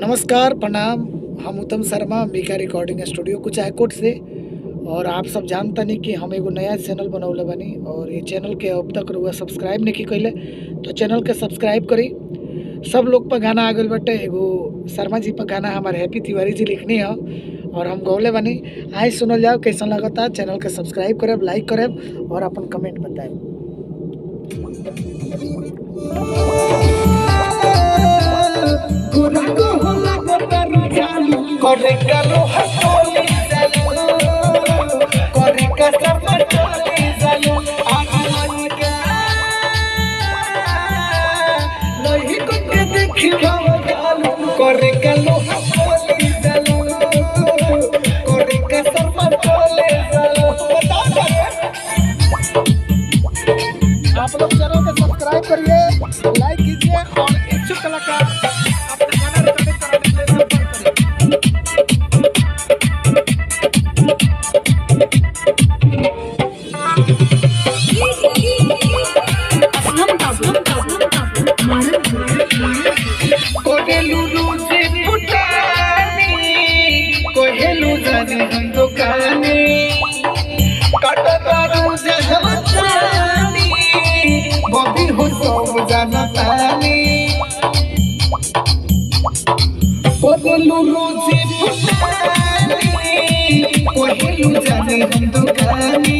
नमस्कार, प्रणाम। हम उत्तम शर्मा अंबिका रिकॉर्डिंग स्टूडियो कुचायकोट से। और आप सब जानता नहीं कि हम एगो नया चैनल बनौले बनी और ये चैनल के अब तक रुआ सब्सक्राइब नहीं कैले तो चैनल के सब्सक्राइब करी। सब लोग पर गाना आ गई बटे, एगो शर्मा जी पर गाना हमारे हैप्पी तिवारी जी लिखनी है और हम गौले बनी। आई सुनल जाओ कैसा लगता। चैनल के सब्सक्राइब करे, लाइक करे और अपन कमेंट बताए। करे करो हसोली जालो, करे कसम टोली जालो, आगमन का नहीं कुछ देखी भाव जालो, करे करो हसोली जालो, करे कसम टोली जालो। आप लोग चैनल को सब्सक्राइब करिए, लाइक कीजिए और इच्छुक कलाकार अपने गाना रिकॉर्डिंग कराने के लिए संपर्क कोहेलू से पुटानी, कोहेलू जाने हम दुकानी, कटदारू से हमानी, बॉबी हो सब जाना तानी। कोहेलू से पुटानी, कोहेलू जाने हम दुकानी,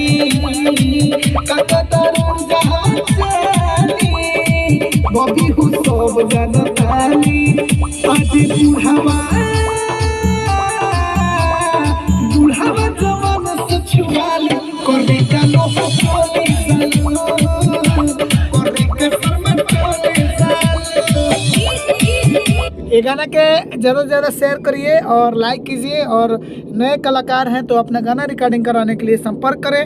कटदारू से हमानी, बॉबी हो सब जाना तानी। आज बुढ़ावा जवान से छुआल करे का लोग बोले जालो, करे के फरमान बोले जालो। ये गाना के ज़्यादा से ज़्यादा शेयर करिए और लाइक कीजिए। और नए कलाकार हैं तो अपना गाना रिकॉर्डिंग कराने के लिए संपर्क करें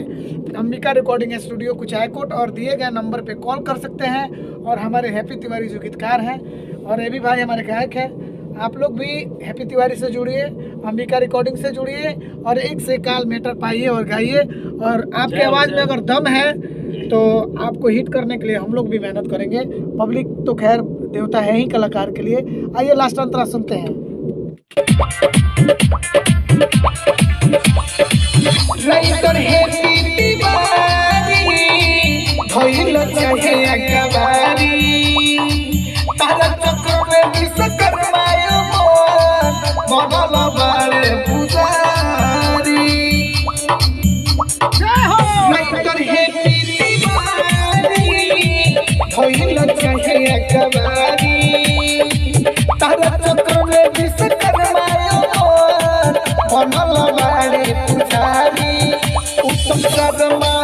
अंबिका रिकॉर्डिंग स्टूडियो कुचायकोट और दिए गए नंबर पे कॉल कर सकते हैं। और हमारे हैप्पी तिवारी जो गीतकार हैं और ये भी भाई हमारे गायक हैं, आप लोग भी हैप्पी तिवारी से जुड़िए, अंबिका रिकॉर्डिंग से जुड़िए और एक से काल मैटर पाइए और गाइए। और आपके आवाज़ में अगर दम है तो आपको हिट करने के लिए हम लोग भी मेहनत करेंगे। पब्लिक तो खैर देवता है ही कलाकार के लिए। आइए लास्ट अंतरा सुनते हैं। राइटर हैप्पी तिवारी धइल चाहे अगवारी, तारा चक्र में विश्वकर्मायो बनल बारे पुजारी। राइटर हैप्पी तिवारी धइल चाहे अगवारी, तारा चक्र में विश्वकर्मायो बनल बारे पुजारी। उत्तम शर्मा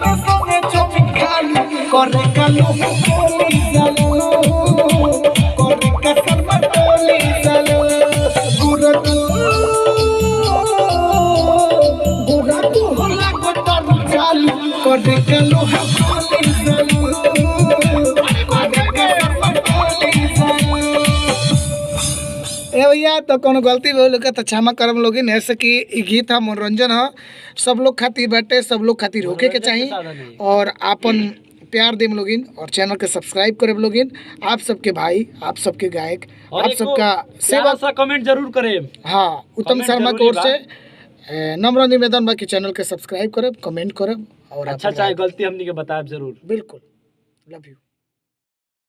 तो संगे चौमिखाली करे का लोग बोली जालो, करे का शर्मा टोली जालो। गुरा को होला गोटा चालू करे का लोग बोली जालो, करे का शर्मा टोली जालो। ए भैया तो कोनो गलती हो लगे तो क्षमा करम लोगिन। ऐसे कि गीत है मनोरंजन है, सब लोग खातिर बैठे, सब लोग खातिर होके के चाहिए और आपन प्यार देम लोगिन और चैनल के सब्सक्राइब करे लोगिन। आप सबके भाई, आप सबके गायक, आप सबका सेवा सा कमेंट जरूर करें। हाँ, उत्तम शर्मा की ओर से नम्र निवेदन बाकी चैनल के सब्सक्राइब करे, कमेंट करे और अच्छा चाहे गलती हमनी के बताएब जरूर। बिल्कुल। Love you.